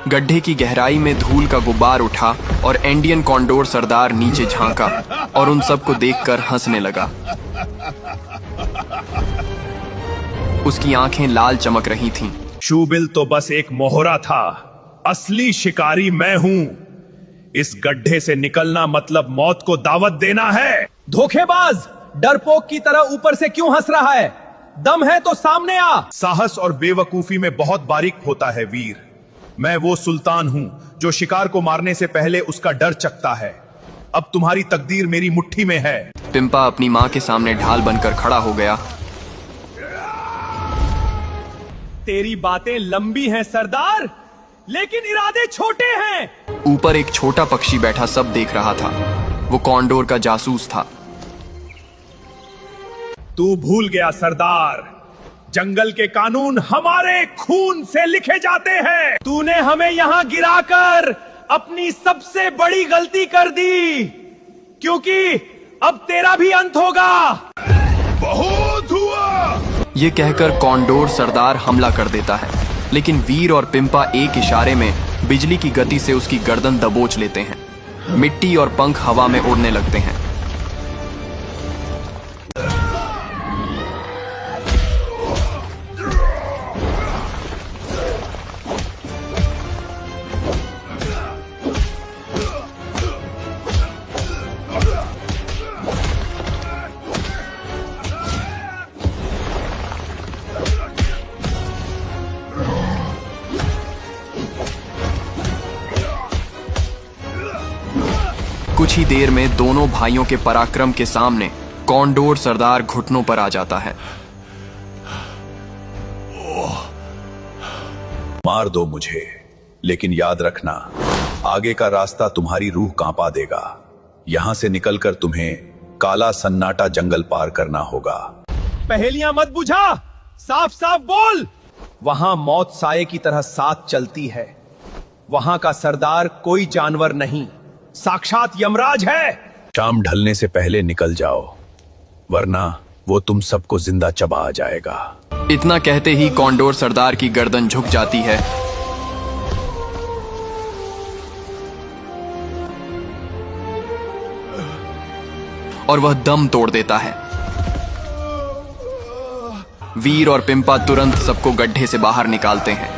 गड्ढे की गहराई में धूल का गुब्बार उठा और इंडियन कॉन्डोर सरदार नीचे झांका और उन सबको देखकर हंसने लगा। उसकी आंखें लाल चमक रही थीं। शूबिल तो बस एक मोहरा था, असली शिकारी मैं हूं। इस गड्ढे से निकलना मतलब मौत को दावत देना है। धोखेबाज, डरपोक की तरह ऊपर से क्यों हंस रहा है? दम है तो सामने आ। साहस और बेवकूफी में बहुत बारीक होता है वीर। मैं वो सुल्तान हूं जो शिकार को मारने से पहले उसका डर चखता है। अब तुम्हारी तकदीर मेरी मुट्ठी में है। पिंपा अपनी मां के सामने ढाल बनकर खड़ा हो गया। तेरी बातें लंबी हैं सरदार, लेकिन इरादे छोटे हैं। ऊपर एक छोटा पक्षी बैठा सब देख रहा था। वो कॉन्डोर का जासूस था। तू भूल गया सरदार, जंगल के कानून हमारे खून से लिखे जाते हैं। तूने हमें यहां गिराकर अपनी सबसे बड़ी गलती कर दी, क्योंकि अब तेरा भी अंत होगा। बहुत हुआ। ये कहकर कॉन्डोर सरदार हमला कर देता है, लेकिन वीर और पिंपा एक इशारे में बिजली की गति से उसकी गर्दन दबोच लेते हैं। मिट्टी और पंख हवा में उड़ने लगते हैं। कुछ ही देर में दोनों भाइयों के पराक्रम के सामने कॉन्डोर सरदार घुटनों पर आ जाता है। मार दो मुझे, लेकिन याद रखना, आगे का रास्ता तुम्हारी रूह कांपा देगा। यहां से निकलकर तुम्हें काला सन्नाटा जंगल पार करना होगा। पहेलियां मत बुझा, साफ साफ बोल। वहां मौत साये की तरह साथ चलती है। वहां का सरदार कोई जानवर नहीं, साक्षात यमराज है। शाम ढलने से पहले निकल जाओ, वरना वो तुम सबको जिंदा चबा आ जाएगा। इतना कहते ही कॉन्डोर सरदार की गर्दन झुक जाती है और वह दम तोड़ देता है। वीर और पिंपा तुरंत सबको गड्ढे से बाहर निकालते हैं।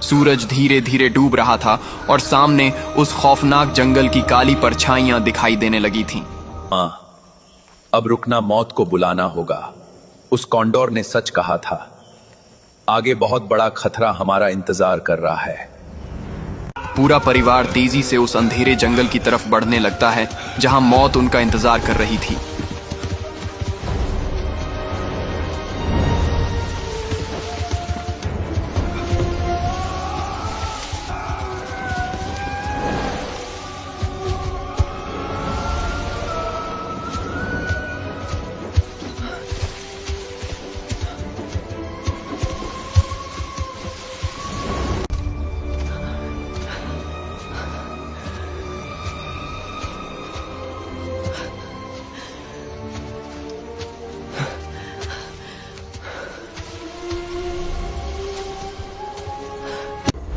सूरज धीरे धीरे डूब रहा था और सामने उस खौफनाक जंगल की काली परछाइयां दिखाई देने लगी थीं। हाँ, अब रुकना मौत को बुलाना होगा। उस कॉन्डोर ने सच कहा था, आगे बहुत बड़ा खतरा हमारा इंतजार कर रहा है। पूरा परिवार तेजी से उस अंधेरे जंगल की तरफ बढ़ने लगता है जहां मौत उनका इंतजार कर रही थी।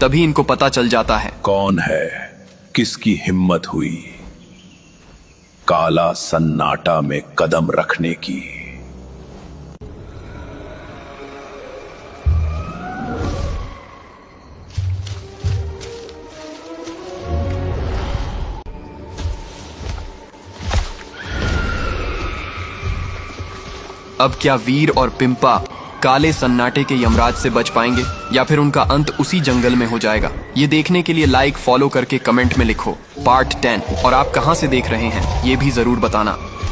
तभी इनको पता चल जाता है कौन है, किसकी हिम्मत हुई काला सन्नाटा में कदम रखने की। अब क्या वीर और पिंपा काले सन्नाटे के यमराज से बच पाएंगे या फिर उनका अंत उसी जंगल में हो जाएगा? ये देखने के लिए लाइक फॉलो करके कमेंट में लिखो पार्ट 10 और आप कहां से देख रहे हैं ये भी जरूर बताना।